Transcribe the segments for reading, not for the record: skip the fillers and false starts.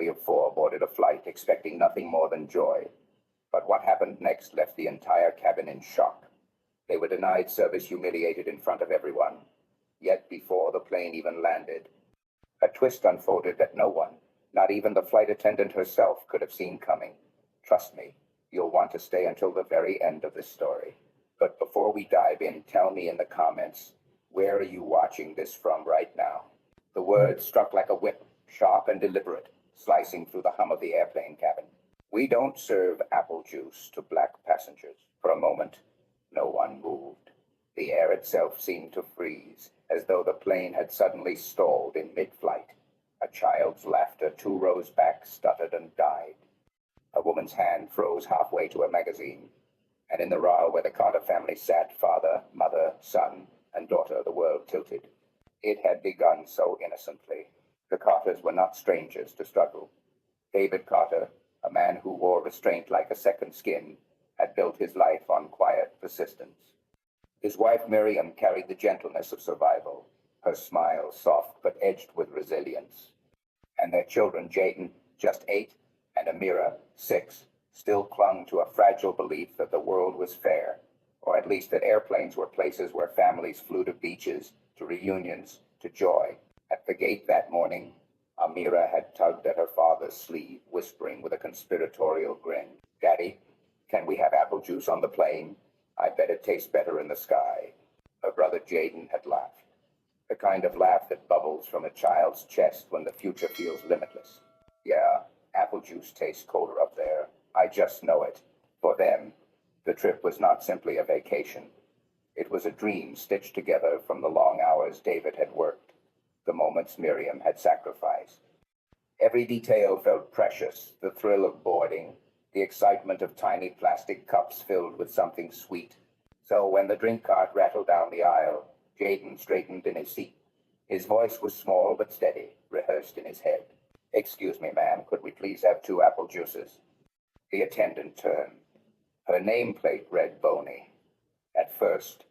family of four boarded a flight expecting nothing more than joy. But what happened next left the entire cabin in shock. They were denied service, humiliated in front of everyone. Yet before the plane even landed, a twist unfolded that no one, not even the flight attendant herself, could have seen coming. Trust me, you'll want to stay until the very end of this story. But before we dive in, tell me in the comments, where are you watching this from right now? The words struck like a whip, sharp and deliberate, slicing through the hum of the airplane cabin. We don't serve apple juice to black passengers. For a moment, no one moved. The air itself seemed to freeze, as though the plane had suddenly stalled in mid-flight. A child's laughter 2 rows back stuttered and died. A woman's hand froze halfway to a magazine, and in the row where the Carter family sat, father, mother, son, and daughter, the world tilted. It had begun so innocently. The Carters were not strangers to struggle. David Carter, a man who wore restraint like a second skin, had built his life on quiet persistence. His wife Miriam carried the gentleness of survival, her smile soft but edged with resilience. And their children, Jaden, just 8, and Amira, 6, still clung to a fragile belief that the world was fair, or at least that airplanes were places where families flew to beaches, to reunions, to joy. At the gate that morning, Amira had tugged at her father's sleeve, whispering with a conspiratorial grin, "Daddy, can we have apple juice on the plane? I bet it tastes better in the sky." Her brother Jaden had laughed, the kind of laugh that bubbles from a child's chest when the future feels limitless. "Yeah, apple juice tastes colder up there. I just know it." For them, the trip was not simply a vacation. It was a dream stitched together from the long hours David had worked, the moments Miriam had sacrificed. Every detail felt precious, the thrill of boarding, the excitement of tiny plastic cups filled with something sweet. So when the drink cart rattled down the aisle, Jaden straightened in his seat. His voice was small but steady, rehearsed in his head. "Excuse me, ma'am, could we please have 2 apple juices?" The attendant turned. Her nameplate read Boney. At first,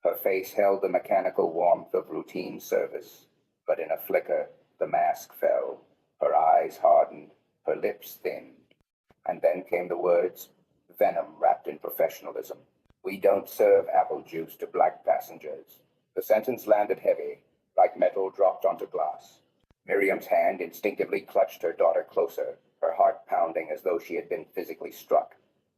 her face held the mechanical warmth of routine service, but in a flicker, the mask fell. Her eyes hardened, her lips thinned. And then came the words, venom wrapped in professionalism. "We don't serve apple juice to black passengers." The sentence landed heavy, like metal dropped onto glass. Miriam's hand instinctively clutched her daughter closer, her heart pounding as though she had been physically struck.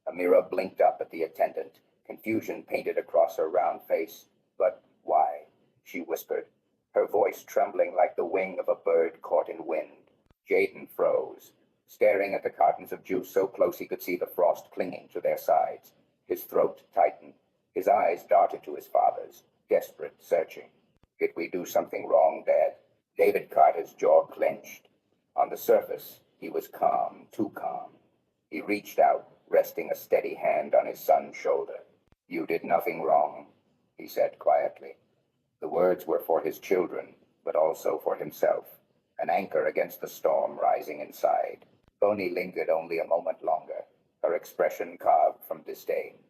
Amira blinked up at the attendant, confusion painted across her round face. "But why?" she whispered, her voice trembling like the wing of a bird caught in wind. Jaden froze, staring at the cartons of juice so close he could see the frost clinging to their sides. His throat tightened. His eyes darted to his father's, desperate, searching. "Did we do something wrong, Dad?" David Carter's jaw clenched. On the surface, he was calm, too calm. He reached out, resting a steady hand on his son's shoulder. "You did nothing wrong," he said quietly. The words were for his children, but also for himself, an anchor against the storm rising inside. Boney lingered only a moment longer, her expression carved from disdain.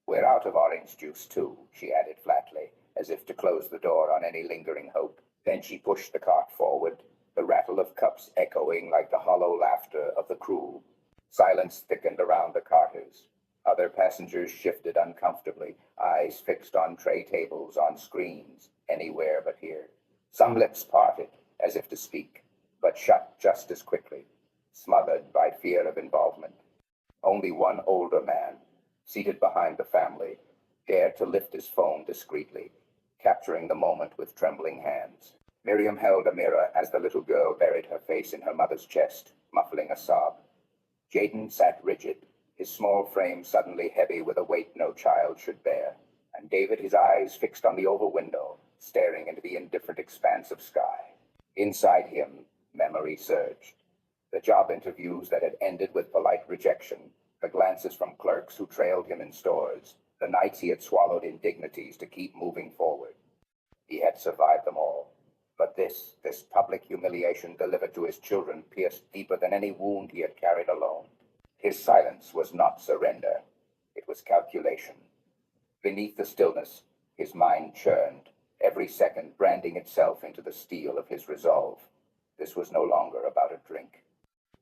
"We're out of orange juice, too," she added flatly, as if to close the door on any lingering hope. Then she pushed the cart forward, the rattle of cups echoing like the hollow laughter of the crew. Silence thickened around the Carters. Other passengers shifted uncomfortably, eyes fixed on tray tables, on screens, anywhere but here. Some lips parted, as if to speak, but shut just as quickly, smothered by fear of involvement. Only one older man, seated behind the family, dared to lift his phone discreetly, capturing the moment with trembling hands. Miriam held Amira as the little girl buried her face in her mother's chest, muffling a sob. Jaden sat rigid, his small frame suddenly heavy with a weight no child should bear, and David, his eyes fixed on the oval window, staring into the indifferent expanse of sky. Inside him, memory surged. The job interviews that had ended with polite rejection, the glances from clerks who trailed him in stores, the nights he had swallowed indignities to keep moving forward. He had survived them all. But this public humiliation delivered to his children pierced deeper than any wound he had carried alone. His silence was not surrender. It was calculation. Beneath the stillness, his mind churned, every second branding itself into the steel of his resolve. This was no longer about a drink.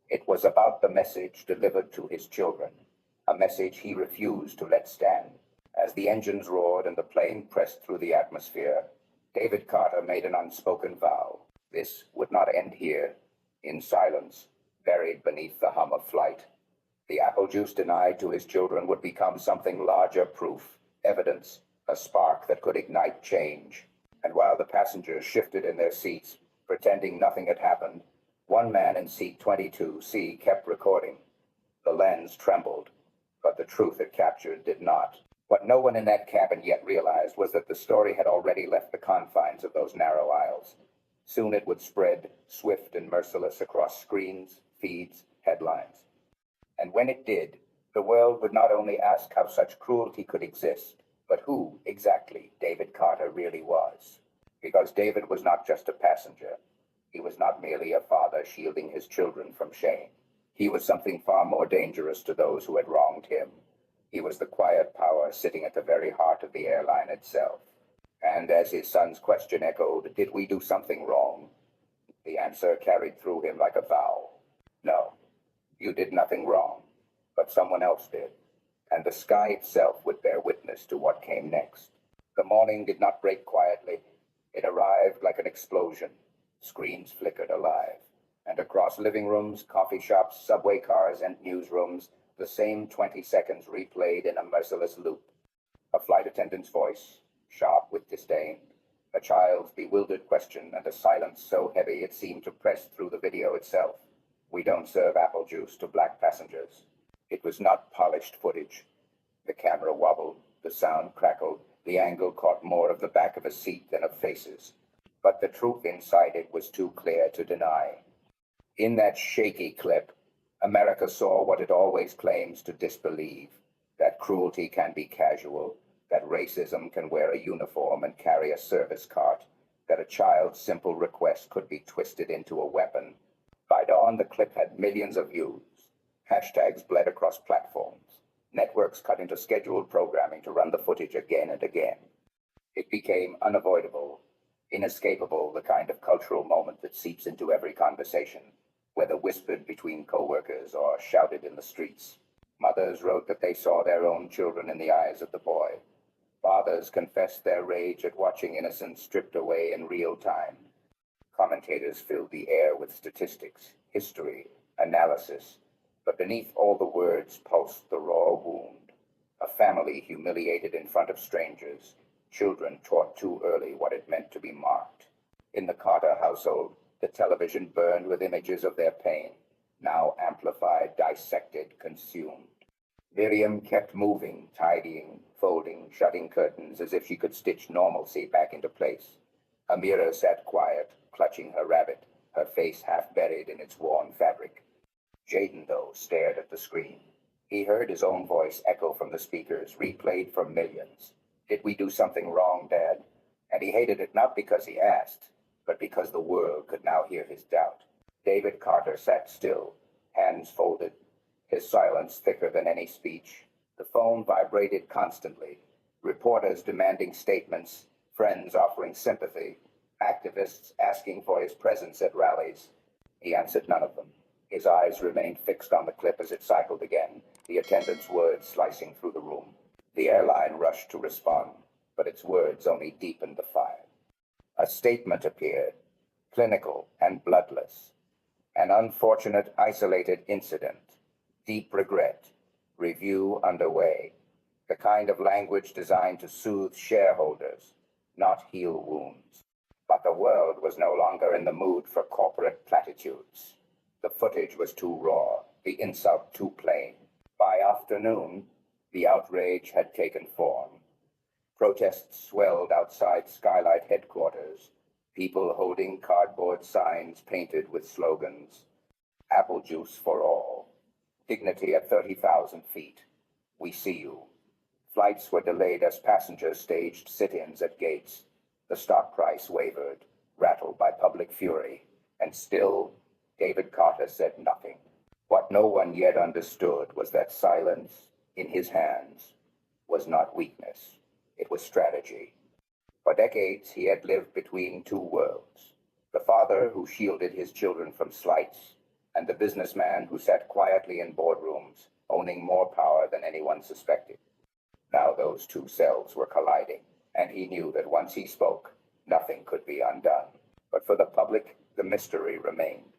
It was about the message delivered to his children, a message he refused to let stand. As the engines roared and the plane pressed through the atmosphere, David Carter made an unspoken vow. This would not end here, in silence, buried beneath the hum of flight. The apple juice denied to his children would become something larger, proof, evidence, a spark that could ignite change. And while the passengers shifted in their seats, pretending nothing had happened, one man in seat 22C kept recording. The lens trembled, but the truth it captured did not. What no one in that cabin yet realized was that the story had already left the confines of those narrow aisles. Soon it would spread, swift and merciless, across screens, feeds, headlines. And when it did, the world would not only ask how such cruelty could exist, but who, exactly, David Carter really was. Because David was not just a passenger. He was not merely a father shielding his children from shame. He was something far more dangerous to those who had wronged him. He was the quiet power sitting at the very heart of the airline itself. And as his son's question echoed, "Did we do something wrong?" the answer carried through him like a vow. No, you did nothing wrong, but someone else did. And the sky itself would bear witness to what came next. The morning did not break quietly. It arrived like an explosion. Screens flickered alive. And across living rooms, coffee shops, subway cars, and newsrooms, the same 20 seconds replayed in a merciless loop. A flight attendant's voice, sharp with disdain, a child's bewildered question, and a silence so heavy it seemed to press through the video itself. "We don't serve apple juice to black passengers." It was not polished footage. The camera wobbled, the sound crackled, the angle caught more of the back of a seat than of faces. But the truth inside it was too clear to deny. In that shaky clip, America saw what it always claims to disbelieve, that cruelty can be casual, that racism can wear a uniform and carry a service cart, that a child's simple request could be twisted into a weapon. By dawn, the clip had millions of views. Hashtags bled across platforms. Networks cut into scheduled programming to run the footage again and again. It became unavoidable, inescapable, the kind of cultural moment that seeps into every conversation, whether whispered between co-workers or shouted in the streets. Mothers wrote that they saw their own children in the eyes of the boy. Fathers confessed their rage at watching innocence stripped away in real time. Commentators filled the air with statistics, history, analysis, but beneath all the words pulsed the raw wound. A family humiliated in front of strangers, children taught too early what it meant to be marked. In the Carter household, the television burned with images of their pain, now amplified, dissected, consumed. Miriam kept moving, tidying, folding, shutting curtains as if she could stitch normalcy back into place. Amira sat quiet, clutching her rabbit, her face half buried in its worn fabric. Jaden, though, stared at the screen. He heard his own voice echo from the speakers, replayed for millions. "Did we do something wrong, Dad?" And he hated it not because he asked, but because the world could now hear his doubt. David Carter sat still, hands folded, his silence thicker than any speech. The phone vibrated constantly, reporters demanding statements, friends offering sympathy, activists asking for his presence at rallies. He answered none of them. His eyes remained fixed on the clip as it cycled again, the attendant's words slicing through the room. The airline rushed to respond, but its words only deepened the fire. A statement appeared, clinical and bloodless. An unfortunate, isolated incident. Deep regret. Review underway. The kind of language designed to soothe shareholders, not heal wounds. But the world was no longer in the mood for corporate platitudes. The footage was too raw, the insult too plain. By afternoon, the outrage had taken form. Protests swelled outside Skylight headquarters, people holding cardboard signs painted with slogans. "Apple juice for all. Dignity at 30,000 feet. We see you." Flights were delayed as passengers staged sit-ins at gates. The stock price wavered, rattled by public fury. And still, David Carter said nothing. What no one yet understood was that silence, in his hands, was not weakness. It was strategy. For decades, he had lived between two worlds. The father who shielded his children from slights, and the businessman who sat quietly in boardrooms, owning more power than anyone suspected. Now those two selves were colliding, and he knew that once he spoke, nothing could be undone. But for the public, the mystery remained.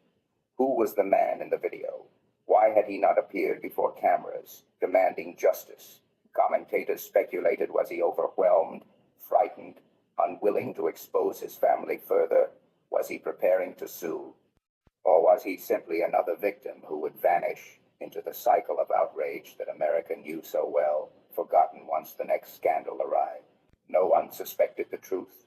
Who was the man in the video? Why had he not appeared before cameras, demanding justice? Commentators speculated, was he overwhelmed, frightened, unwilling to expose his family further? Was he preparing to sue? Or was he simply another victim who would vanish into the cycle of outrage that America knew so well, forgotten once the next scandal arrived? No one suspected the truth,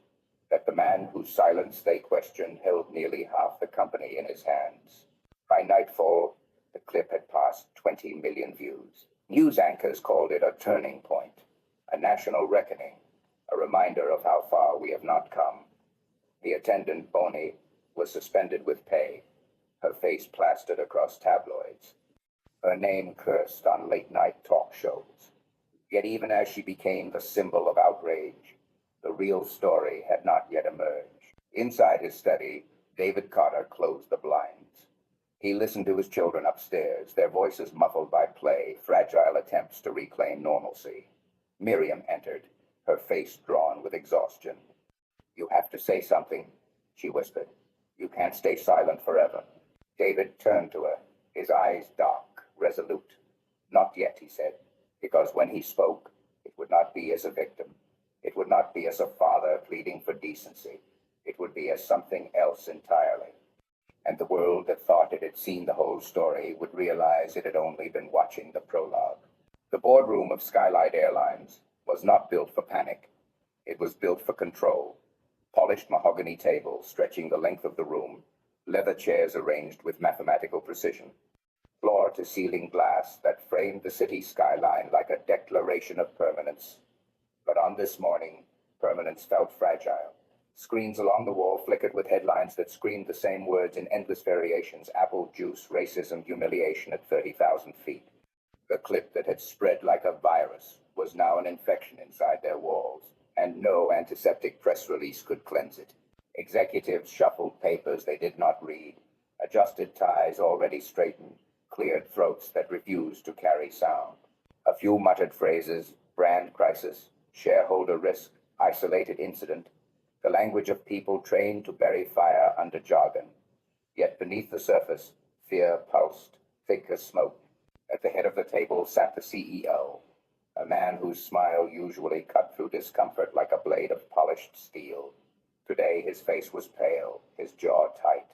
that the man whose silence they questioned held nearly half the company in his hands. By nightfall, the clip had passed 20 million views. News anchors called it a turning point, a national reckoning, a reminder of how far we have not come. The attendant, Bonnie, was suspended with pay, her face plastered across tabloids, her name cursed on late-night talk shows. Yet even as she became the symbol of outrage, the real story had not yet emerged. Inside his study, David Carter closed the blinds. He listened to his children upstairs, their voices muffled by play, fragile attempts to reclaim normalcy. Miriam entered, her face drawn with exhaustion. "You have to say something," she whispered. "You can't stay silent forever." David turned to her, his eyes dark, resolute. "Not yet," he said, because when he spoke, it would not be as a victim. It would not be as a father pleading for decency. It would be as something else entirely. And the world that thought it had seen the whole story would realize it had only been watching the prologue. The boardroom of Skylight Airlines was not built for panic. It was built for control. Polished mahogany tables stretching the length of the room, leather chairs arranged with mathematical precision, floor-to-ceiling glass that framed the city skyline like a declaration of permanence. But on this morning, permanence felt fragile. Screens along the wall flickered with headlines that screamed the same words in endless variations: apple juice, racism, humiliation at 30,000 feet. The clip that had spread like a virus was now an infection inside their walls, and no antiseptic press release could cleanse it. Executives shuffled papers they did not read, adjusted ties already straightened, cleared throats that refused to carry sound. A few muttered phrases: brand crisis, shareholder risk, isolated incident, the language of people trained to bury fire under jargon. Yet beneath the surface, fear pulsed, thick as smoke. At the head of the table sat the CEO, a man whose smile usually cut through discomfort like a blade of polished steel. Today his face was pale, his jaw tight.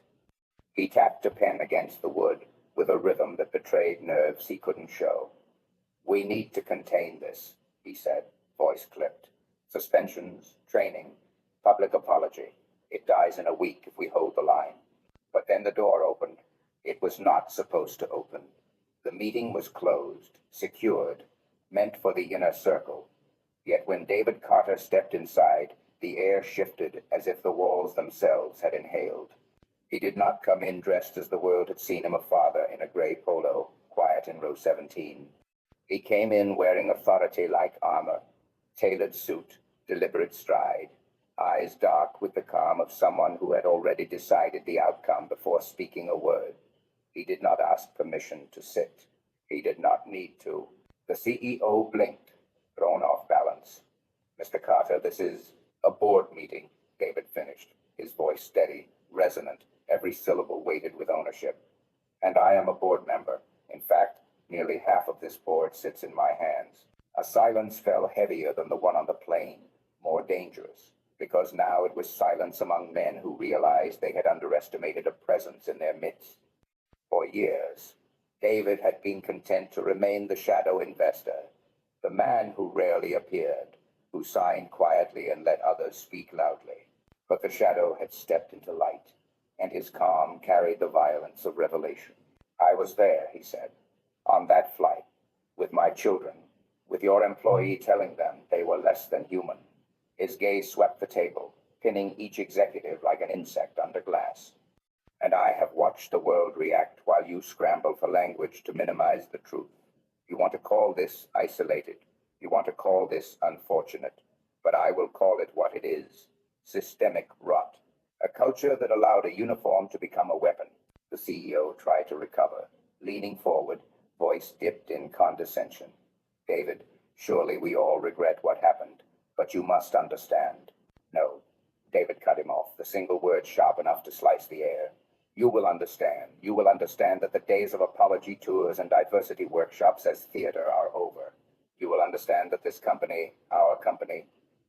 He tapped a pen against the wood with a rhythm that betrayed nerves he couldn't show. "We need to contain this," he said, voice clipped. "Suspensions, training, public apology. It dies in a week if we hold the line." But then the door opened. It was not supposed to open. The meeting was closed, secured, meant for the inner circle. Yet when David Carter stepped inside, the air shifted as if the walls themselves had inhaled. He did not come in dressed as the world had seen him, a father in a gray polo, quiet in row 17. He came in wearing authority like armor, tailored suit, deliberate stride, eyes dark with the calm of someone who had already decided the outcome before speaking a word. He did not ask permission to sit. He did not need to. The CEO blinked, thrown off balance. "Mr. Carter, this is a board meeting," David finished, his voice steady, resonant, every syllable weighted with ownership. "And I am a board member. In fact, nearly half of this board sits in my hands." A silence fell heavier than the one on the plane, more dangerous, because now it was silence among men who realized they had underestimated a presence in their midst. For years, David had been content to remain the shadow investor, the man who rarely appeared, who signed quietly and let others speak loudly. But the shadow had stepped into light, and his calm carried the violence of revelation. "I was there," he said, "on that flight, with my children, with your employee telling them they were less than human." His gaze swept the table, pinning each executive like an insect under glass. "And I have watched the world react while you scramble for language to minimize the truth. You want to call this isolated. You want to call this unfortunate. But I will call it what it is: systemic rot. A culture that allowed a uniform to become a weapon. The CEO tried to recover, leaning forward, voice dipped in condescension. David, surely we all regret what happened, but you must understand. No. David cut him off, the single word sharp enough to slice the air. You will understand. You will understand that the days of apology tours and diversity workshops as theater are over. You will understand that this company, our company,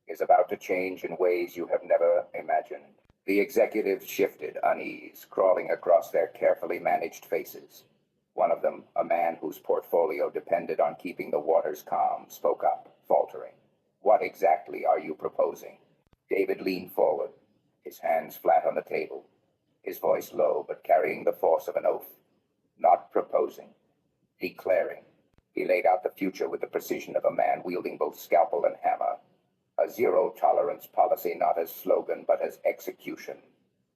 is about to change in ways you have never imagined. The executives shifted, unease, crawling across their carefully managed faces. One of them, a man whose portfolio depended on keeping the waters calm, spoke up, faltering. What exactly are you proposing? David leaned forward, his hands flat on the table, his voice low but carrying the force of an oath. Not proposing, declaring. He laid out the future with the precision of a man wielding both scalpel and hammer. A zero-tolerance policy not as slogan but as execution.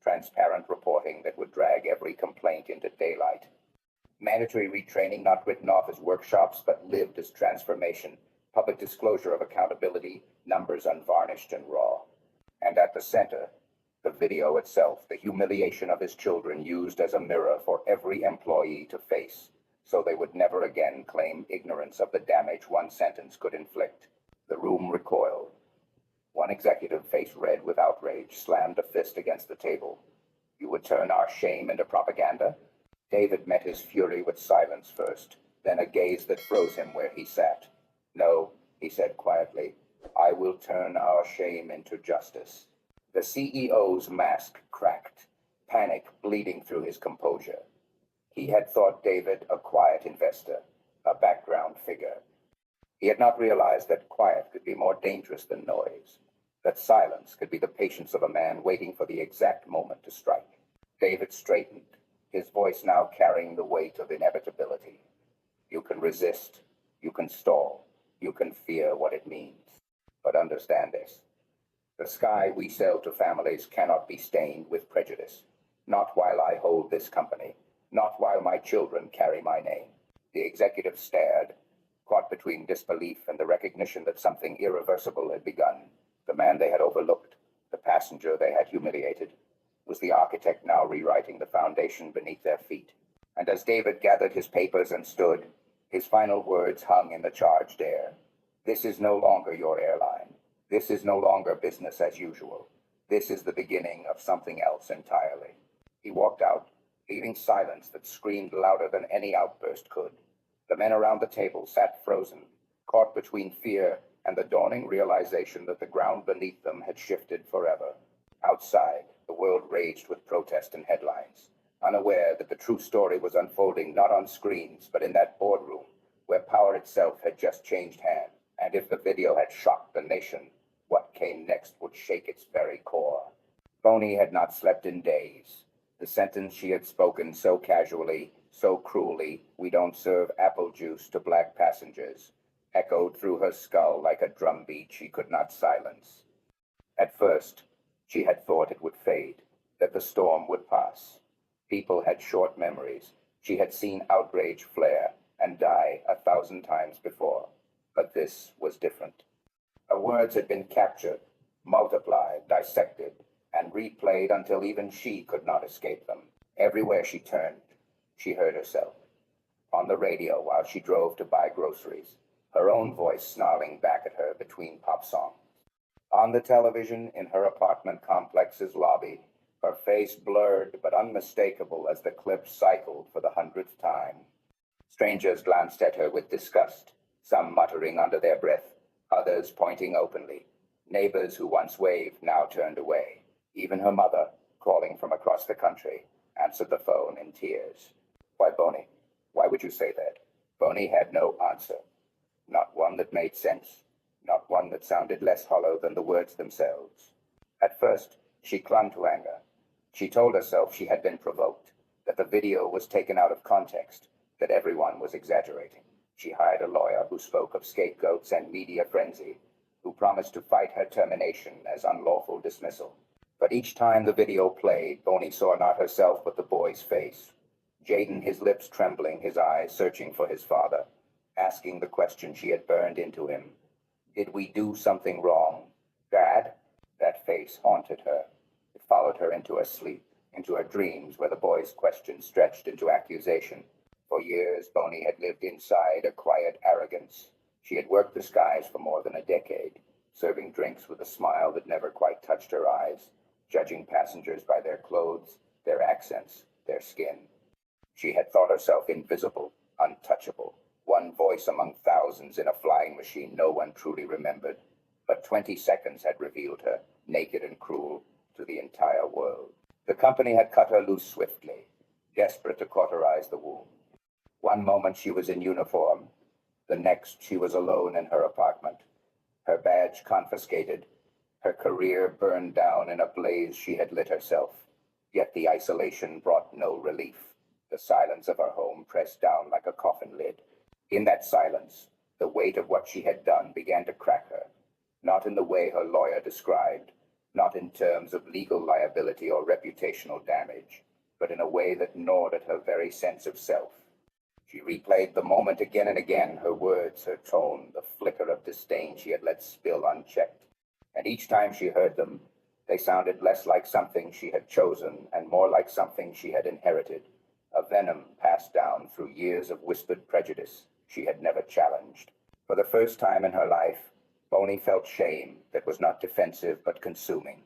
Transparent reporting that would drag every complaint into daylight. Mandatory retraining not written off as workshops but lived as transformation. Public disclosure of accountability, numbers unvarnished and raw. And at the center, the video itself, the humiliation of his children used as a mirror for every employee to face, so they would never again claim ignorance of the damage one sentence could inflict. The room recoiled. One executive, face red with outrage, slammed a fist against the table. You would turn our shame into propaganda? David met his fury with silence first, then a gaze that froze him where he sat. No, he said quietly, I will turn our shame into justice. The CEO's mask cracked, panic bleeding through his composure. He had thought David a quiet investor, a background figure. He had not realized that quiet could be more dangerous than noise, that silence could be the patience of a man waiting for the exact moment to strike. David straightened, his voice now carrying the weight of inevitability. You can resist, you can stall, you can fear what it means. But understand this. The sky we sell to families cannot be stained with prejudice. Not while I hold this company. Not while my children carry my name. The executive stared, caught between disbelief and the recognition that something irreversible had begun. The man they had overlooked, the passenger they had humiliated, was the architect now rewriting the foundation beneath their feet. And as David gathered his papers and stood, his final words hung in the charged air. This is no longer your airline. This is no longer business as usual. This is the beginning of something else entirely. He walked out, leaving silence that screamed louder than any outburst could. The men around the table sat frozen, caught between fear and the dawning realization that the ground beneath them had shifted forever. Outside, the world raged with protest and headlines, unaware that the true story was unfolding not on screens but in that boardroom, where power itself had just changed hands. And if the video had shocked the nation, what came next would shake its very core. Boney had not slept in days. The sentence she had spoken so casually, so cruelly, we don't serve apple juice to black passengers, echoed through her skull like a drumbeat she could not silence. At first, she had thought it would fade, that the storm would pass. People had short memories. She had seen outrage flare and die 1,000 times before. But this was different. Her words had been captured, multiplied, dissected, and replayed until even she could not escape them. Everywhere she turned, she heard herself. On the radio while she drove to buy groceries, her own voice snarling back at her between pop songs. On the television in her apartment complex's lobby, her face blurred but unmistakable as the clip cycled for the 100th time. Strangers glanced at her with disgust, some muttering under their breath, others pointing openly. Neighbors who once waved now turned away. Even her mother, calling from across the country, answered the phone in tears. Why, Boney? Why would you say that? Boney had no answer. Not one that made sense. Not one that sounded less hollow than the words themselves. At first, she clung to anger. She told herself she had been provoked, that the video was taken out of context, that everyone was exaggerating. She hired a lawyer who spoke of scapegoats and media frenzy, who promised to fight her termination as unlawful dismissal. But each time the video played, Boney saw not herself but the boy's face. Jaden, his lips trembling, his eyes searching for his father, asking the question she had burned into him. Did we do something wrong? Dad? That face haunted her. It followed her into her sleep. into her dreams where the boy's questions stretched into accusation. For years, Boney had lived inside a quiet arrogance. She had worked the skies for more than a decade, serving drinks with a smile that never quite touched her eyes, judging passengers by their clothes, their accents, their skin. She had thought herself invisible, untouchable, one voice among thousands in a flying machine no one truly remembered. But 20 seconds had revealed her, naked and cruel, to the entire world. The company had cut her loose swiftly, desperate to cauterize the wound. One moment she was in uniform, the next she was alone in her apartment, her badge confiscated, her career burned down in a blaze she had lit herself. Yet the isolation brought no relief. The silence of her home pressed down like a coffin lid. In that silence, the weight of what she had done began to crack her, not in the way her lawyer described, not in terms of legal liability or reputational damage, but in a way that gnawed at her very sense of self. She replayed the moment again and again, her words, her tone, the flicker of disdain she had let spill unchecked. And each time she heard them, they sounded less like something she had chosen and more like something she had inherited, a venom passed down through years of whispered prejudice she had never challenged. For the first time in her life, Boney felt shame that was not defensive but consuming.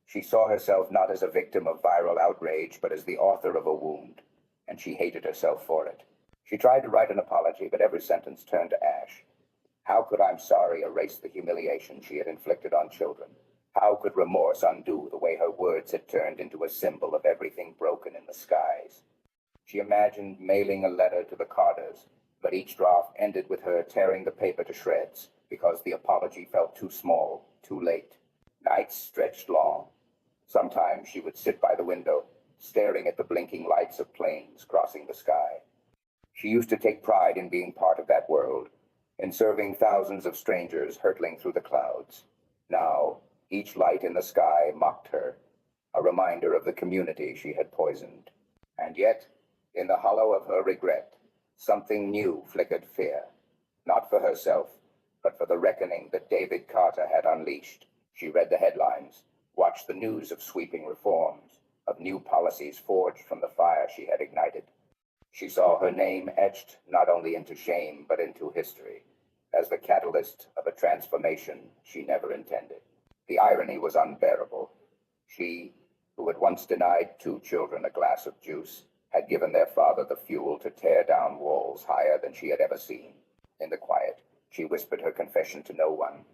She saw herself not as a victim of viral outrage but as the author of a wound, and she hated herself for it. She tried to write an apology, but every sentence turned to ash. How could "I'm sorry" erase the humiliation she had inflicted on children? How could remorse undo the way her words had turned into a symbol of everything broken in the skies? She imagined mailing a letter to the Carters, but each draft ended with her tearing the paper to shreds because the apology felt too small, too late. Nights stretched long. Sometimes she would sit by the window, staring at the blinking lights of planes crossing the sky. She used to take pride in being part of that world, in serving thousands of strangers hurtling through the clouds. Now, each light in the sky mocked her, a reminder of the community she had poisoned. And yet, in the hollow of her regret, something new flickered fear, not for herself, but for the reckoning that David Carter had unleashed. She read the headlines, watched the news of sweeping reforms, of new policies forged from the fire she had ignited. She saw her name etched not only into shame but into history, as the catalyst of a transformation she never intended. The irony was unbearable. She, who had once denied 2 children a glass of juice, had given their father the fuel to tear down walls higher than she had ever seen. In the quiet, she whispered her confession to no one.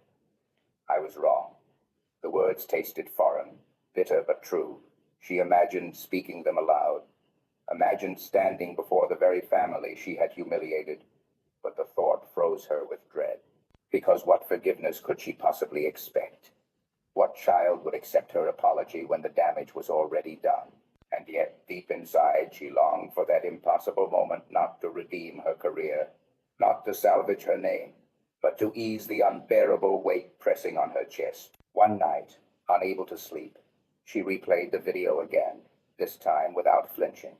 I was wrong. The words tasted foreign, bitter but true. She imagined speaking them aloud, imagined standing before the very family she had humiliated, but the thought froze her with dread. Because what forgiveness could she possibly expect? What child would accept her apology when the damage was already done? And yet, deep inside, she longed for that impossible moment, not to redeem her career, not to salvage her name, but to ease the unbearable weight pressing on her chest. One night, unable to sleep, she replayed the video again, this time without flinching.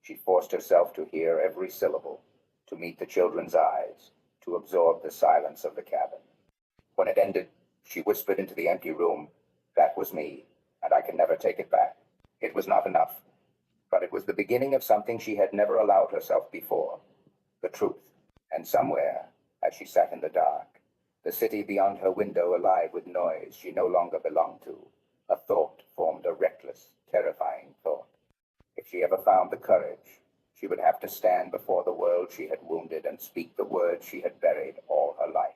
She forced herself to hear every syllable, to meet the children's eyes, to absorb the silence of the cabin. When it ended, she whispered into the empty room, "That was me, and I can never take it back." It was not enough, but it was the beginning of something she had never allowed herself before, the truth. And somewhere, as she sat in the dark, the city beyond her window alive with noise she no longer belonged to, a thought formed, a reckless, terrifying thought. If she ever found the courage, she would have to stand before the world she had wounded and speak the words she had buried all her life.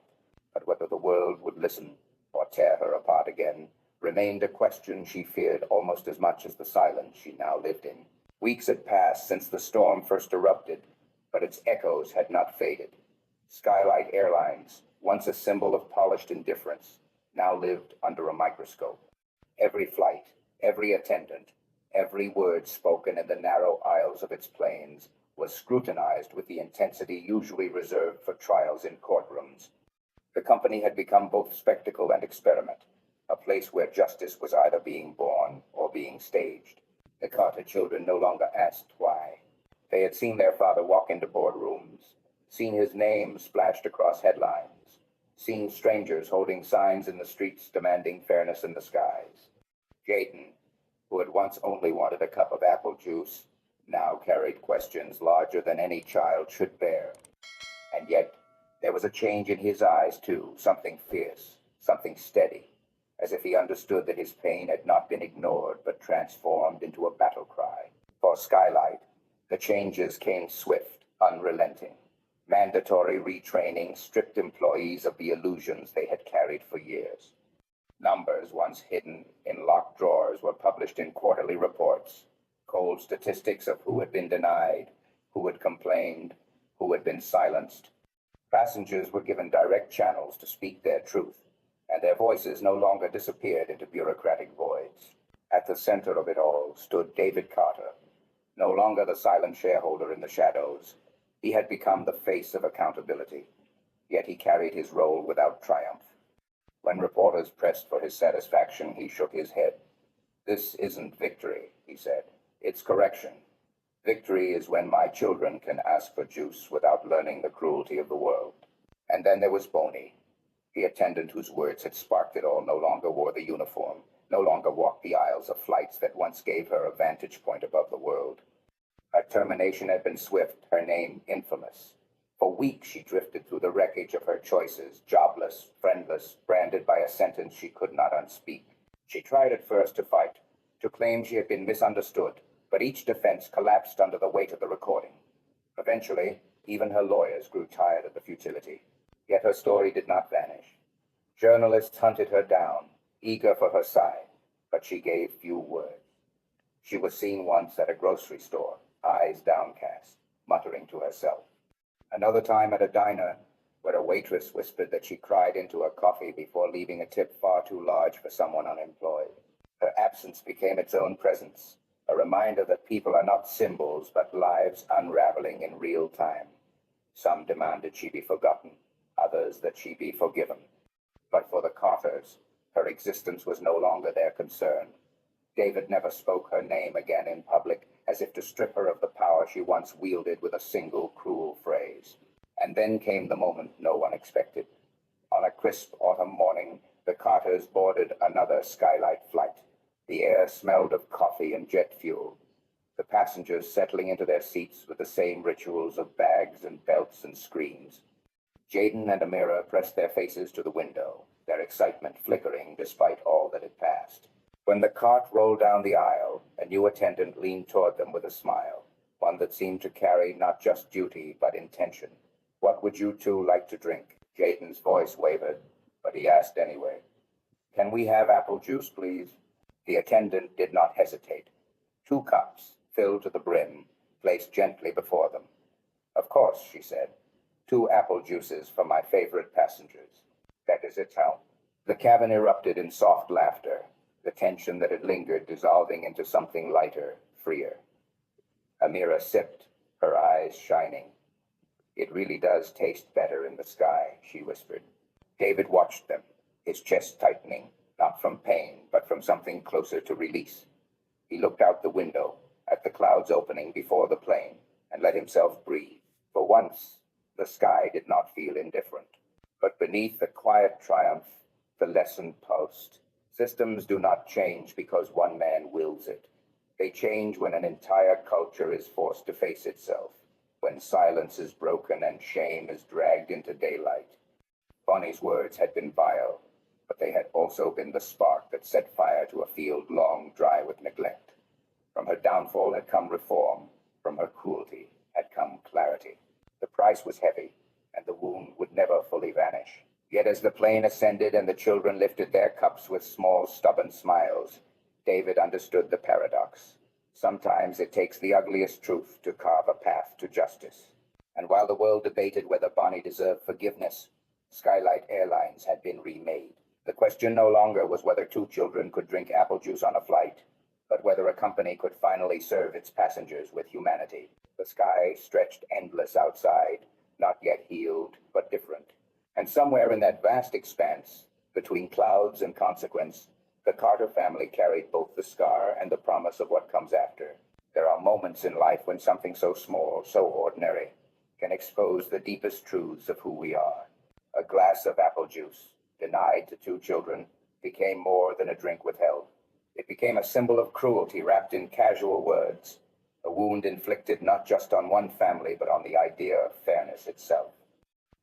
But whether the world would listen or tear her apart again remained a question she feared almost as much as the silence she now lived in. Weeks had passed since the storm first erupted, but its echoes had not faded. Skylight Airlines, once a symbol of polished indifference, now lived under a microscope. Every flight, every attendant, every word spoken in the narrow aisles of its planes was scrutinized with the intensity usually reserved for trials in courtrooms. The company had become both spectacle and experiment, a place where justice was either being born or being staged. The Carter children no longer asked why. They had seen their father walk into boardrooms, seen his name splashed across headlines, seen strangers holding signs in the streets demanding fairness in the skies. Jaden, who had once only wanted a cup of apple juice, now carried questions larger than any child should bear. And yet, there was a change in his eyes, too, something fierce, something steady, as if he understood that his pain had not been ignored but transformed into a battle cry. For Skylight, the changes came swift, unrelenting. Mandatory retraining stripped employees of the illusions they had carried for years. Numbers once hidden in locked drawers were published in quarterly reports. Cold statistics of who had been denied, who had complained, who had been silenced. Passengers were given direct channels to speak their truth, and their voices no longer disappeared into bureaucratic voids. At the center of it all stood David Carter, no longer the silent shareholder in the shadows. He had become the face of accountability, yet he carried his role without triumph. When reporters pressed for his satisfaction, he shook his head. "This isn't victory," he said. "It's correction. Victory is when my children can ask for juice without learning the cruelty of the world." And then there was Boney. The attendant whose words had sparked it all no longer wore the uniform, no longer walked the aisles of flights that once gave her a vantage point above the world. Her termination had been swift, her name infamous. For weeks she drifted through the wreckage of her choices, jobless, friendless, branded by a sentence she could not unspeak. She tried at first to fight, to claim she had been misunderstood, but each defense collapsed under the weight of the recording. Eventually, even her lawyers grew tired of the futility. Yet her story did not vanish. Journalists hunted her down, eager for her side, but she gave few words. She was seen once at a grocery store, eyes downcast, muttering to herself. Another time at a diner, where a waitress whispered that she cried into her coffee before leaving a tip far too large for someone unemployed. Her absence became its own presence, a reminder that people are not symbols, but lives unraveling in real time. Some demanded she be forgotten, others that she be forgiven. But for the Carters, her existence was no longer their concern. David never spoke her name again in public, as if to strip her of the power she once wielded with a single cruel phrase. And then came the moment no one expected. On a crisp autumn morning, the Carters boarded another Skylight flight. The air smelled of coffee and jet fuel, the passengers settling into their seats with the same rituals of bags and belts and screens. Jaden and Amira pressed their faces to the window, their excitement flickering despite all that had passed. When the cart rolled down the aisle, a new attendant leaned toward them with a smile, one that seemed to carry not just duty but intention. "What would you two like to drink?" Jaden's voice wavered, but he asked anyway. "Can we have apple juice, please?" The attendant did not hesitate. 2 cups, filled to the brim, placed gently before them. "Of course," she said. 2 apple juices for my favorite passengers. That is its help." The cabin erupted in soft laughter, the tension that had lingered dissolving into something lighter, freer. Amira sipped, her eyes shining. "It really does taste better in the sky," she whispered. David watched them, his chest tightening, not from pain, but from something closer to release. He looked out the window, at the clouds opening before the plane, and let himself breathe. For once, the sky did not feel indifferent. But beneath the quiet triumph, the lesson pulsed. Systems do not change because one man wills it. They change when an entire culture is forced to face itself, when silence is broken and shame is dragged into daylight. Bonnie's words had been vile, but they had also been the spark that set fire to a field long dry with neglect. From her downfall had come reform, from her cruelty had come clarity. The price was heavy, and the wound would never fully vanish. Yet as the plane ascended and the children lifted their cups with small, stubborn smiles, David understood the paradox. Sometimes it takes the ugliest truth to carve a path to justice. And while the world debated whether Bonnie deserved forgiveness, Skylight Airlines had been remade. The question no longer was whether 2 children could drink apple juice on a flight, but whether a company could finally serve its passengers with humanity. The sky stretched endless outside, not yet healed, but different. And somewhere in that vast expanse, between clouds and consequence, the Carter family carried both the scar and the promise of what comes after. There are moments in life when something so small, so ordinary, can expose the deepest truths of who we are. A glass of apple juice, denied to 2 children, became more than a drink withheld. It became a symbol of cruelty wrapped in casual words, a wound inflicted not just on one family but on the idea of fairness itself.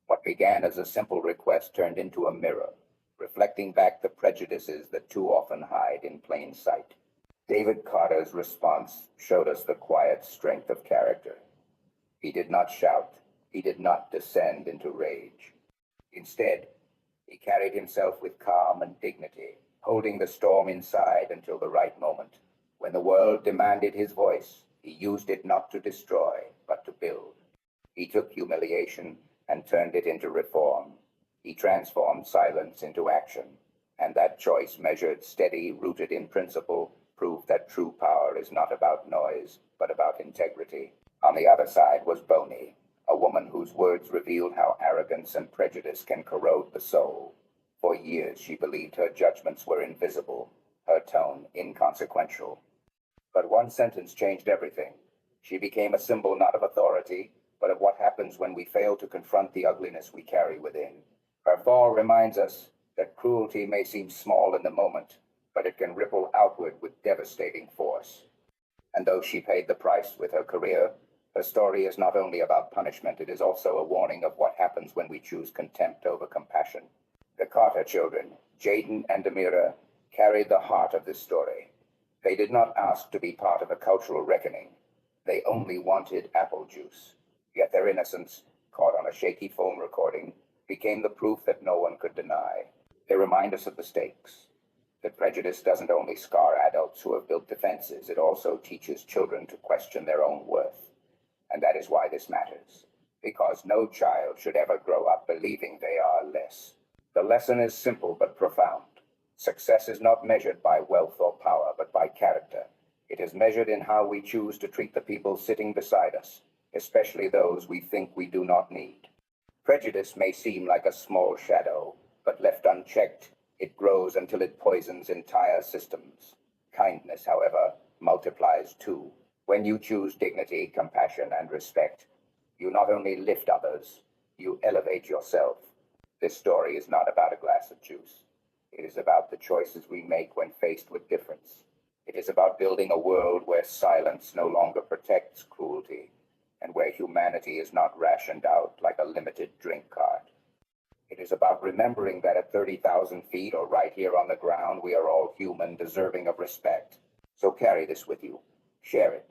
What began as a simple request turned into a mirror, reflecting back the prejudices that too often hide in plain sight. David Carter's response showed us the quiet strength of character. He did not shout, he did not descend into rage. Instead, he carried himself with calm and dignity, holding the storm inside until the right moment. When the world demanded his voice, he used it not to destroy, but to build. He took humiliation and turned it into reform. He transformed silence into action, and that choice, measured, steady, rooted in principle, proved that true power is not about noise, but about integrity. On the other side was Boney, a woman whose words revealed how arrogance and prejudice can corrode the soul. For years she believed her judgments were invisible, her tone inconsequential. But one sentence changed everything. She became a symbol not of authority, but of what happens when we fail to confront the ugliness we carry within. Her fall reminds us that cruelty may seem small in the moment, but it can ripple outward with devastating force. And though she paid the price with her career, her story is not only about punishment, it is also a warning of what happens when we choose contempt over compassion. The Carter children, Jaden and Amira, carried the heart of this story. They did not ask to be part of a cultural reckoning. They only wanted apple juice. Yet their innocence, caught on a shaky phone recording, became the proof that no one could deny. They remind us of the stakes. That prejudice doesn't only scar adults who have built defenses, it also teaches children to question their own worth. And that is why this matters. Because no child should ever grow up believing they are less. The lesson is simple but profound. Success is not measured by wealth or power, but by character. It is measured in how we choose to treat the people sitting beside us, especially those we think we do not need. Prejudice may seem like a small shadow, but left unchecked, it grows until it poisons entire systems. Kindness, however, multiplies too. When you choose dignity, compassion, and respect, you not only lift others, you elevate yourself. This story is not about a glass of juice. It is about the choices we make when faced with difference. It is about building a world where silence no longer protects cruelty, and where humanity is not rationed out like a limited drink card. It is about remembering that at 30,000 feet or right here on the ground, we are all human, deserving of respect. So carry this with you. Share it.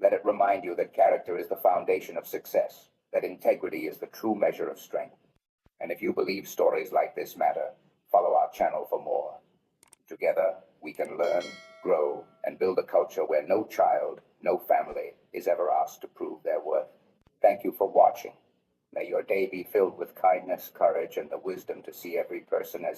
Let it remind you that character is the foundation of success, that integrity is the true measure of strength. And if you believe stories like this matter, follow our channel for more. Together, we can learn, grow, and build a culture where no child, no family is ever asked to prove their worth. Thank you for watching. May your day be filled with kindness, courage, and the wisdom to see every person as